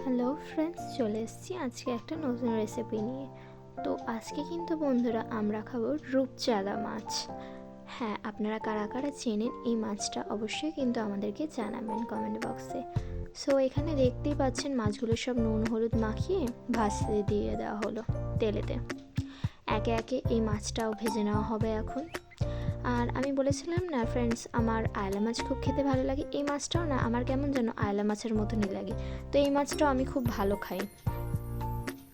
Hello friends, চলে এসেছি আজকে একটা নতুন রেসিপি নিয়ে। তো আজকে কিন্তু বন্ধুরা আমরা খাবো রূপচাঁদা মাছ। হ্যাঁ, আপনারা কারা কারা চেনেন এই মাছটা অবশ্যই কিন্তু আমাদেরকে জানাবেন কমেন্ট বক্সে। সো এখানে দেখতেই পাচ্ছেন মাছগুলো সব নুন হলুদ মাখিয়ে ভাজতে দিয়ে দেওয়া হলো তেলেতে। একে একে এই মাছটাও ভেজে নেওয়া হবে এখন। আর আমি বলেছিলাম না ফ্রেন্ডস, আমার আয়লা মাছ খুব খেতে ভালো লাগে। এই মাছটাও না আমার কেমন যেন আয়লা মাছের মতনই লাগে। তো এই মাছটাও আমি খুব ভালো খাই।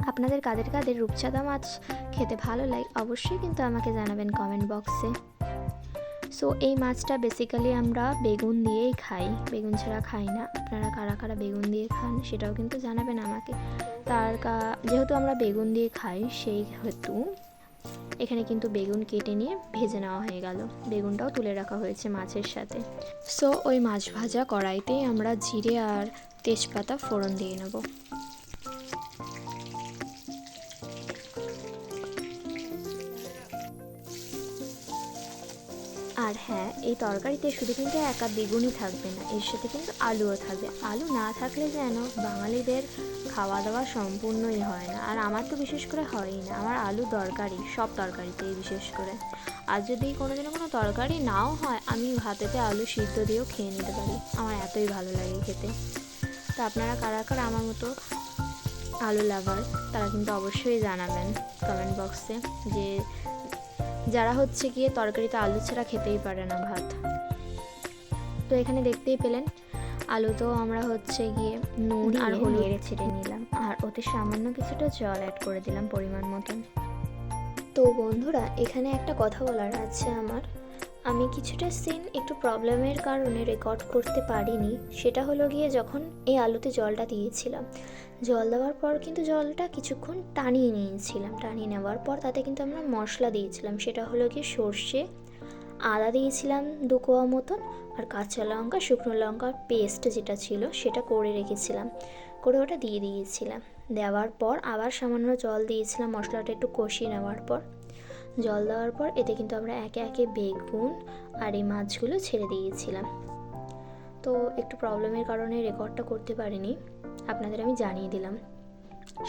আপনাদের কাদের কাদের রূপচাঁদা মাছ খেতে ভালো লাগে অবশ্যই কিন্তু আমাকে জানাবেন কমেন্ট বক্সে। সো এই মাছটা বেসিক্যালি আমরা বেগুন দিয়েই খাই, বেগুন ছাড়া খাই না। আপনারা কারা কারা বেগুন দিয়ে খান সেটাও কিন্তু জানাবেন আমাকে। যেহেতু আমরা বেগুন দিয়ে খাই সেই হেতু এখানে কিন্তু বেগুন কেটে নিয়ে ভেজে নেওয়া হয়ে গেল, বেগুনটাও তুলে রাখা হয়েছে মাছের সাথে। সো ওই মাছ ভাজা কড়াইতেই আমরা জিরে আর তেজপাতা ফোড়ন দিয়ে নেব। আর হ্যাঁ, এই তরকারিতে শুধু কিন্তু একা বেগুনই থাকবে না, এর সাথে কিন্তু আলুও থাকবে। আলু না থাকলে যেন বাঙালিদের খাওয়া দাওয়া সম্পূর্ণই হয় না। আর আমার তো বিশেষ করে হয়ই না, আমার আলু দরকারি সব তরকারিতেই বিশেষ করে। আর যদি কোনোদিনও কোনো তরকারি নাও হয়, আমি ভাতেতে আলু সিদ্ধ দিয়েও খেয়ে নিতে পারি, আমার এতই ভালো লাগে খেতে। তো আপনারা কারা কারা আমার মতো আলু লাভার তারা কিন্তু অবশ্যই জানাবেন কমেন্ট বক্সে, যে যারা হচ্ছে গিয়ে তরকারিতে আলু ছাড়া খেতেই পারে না ভাত। তো এখানে দেখতেই পেলেন আলু তো আমরা হচ্ছে গিয়ে নুন আর হলুদ ছেড়ে নিলাম, আর ওতে সামান্য কিছুটা জল অ্যাড করে দিলাম পরিমাণ মতন। তো বন্ধুরা, এখানে একটা কথা বলার আছে আমার। আমি কিছুটা সিন একটু প্রবলেমের কারণে রেকর্ড করতে পারিনি। সেটা হলো গিয়ে যখন এই আলুতে জলটা দিয়েছিলাম, জল দেওয়ার পর কিন্তু জলটা কিছুক্ষণ টানিয়ে নিয়েছিলাম। টানিয়ে নেওয়ার পর তাতে কিন্তু আমরা মশলা দিয়েছিলাম, সেটা হলো গিয়ে সর্ষে, আদা দিয়েছিলাম 2 কোয়া মতন, আর কাঁচা লঙ্কা শুকনো লঙ্কার পেস্ট যেটা ছিল সেটা করে রেখেছিলাম, করে ওটা দিয়ে দিয়েছিলাম। দেওয়ার পর আবার সামান্য জল দিয়েছিলাম মশলাটা একটু কষিয়ে নেওয়ার পর। জল দেওয়ার পর এতে কিন্তু আমরা একে একে বেগুন আর এই মাছগুলো ছেড়ে দিয়েছিলাম। তো একটু প্রবলেমের কারণে রেকর্ডটা করতে পারিনি, আপনাদের আমি জানিয়ে দিলাম।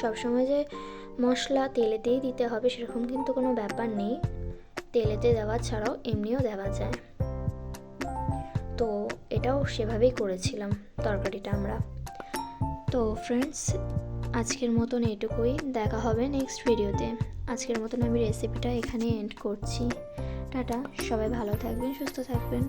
সবসময় যে মশলা তেলেতেই দিতে হবে সেরকম কিন্তু কোনো ব্যাপার নেই, তেলেতে দেওয়া ছাড়াও এমনিও দেওয়া যায়। তো এটাও সেভাবেই করেছিলাম তরকারিটা আমরা। তো ফ্রেন্ডস, আজকের মতন এটুকুই, দেখা হবে নেক্সট ভিডিওতে। আজকের মতন আমি রেসিপিটা এখানে এন্ড করছি। টাটা, সবাই ভালো থাকবেন, সুস্থ থাকবেন।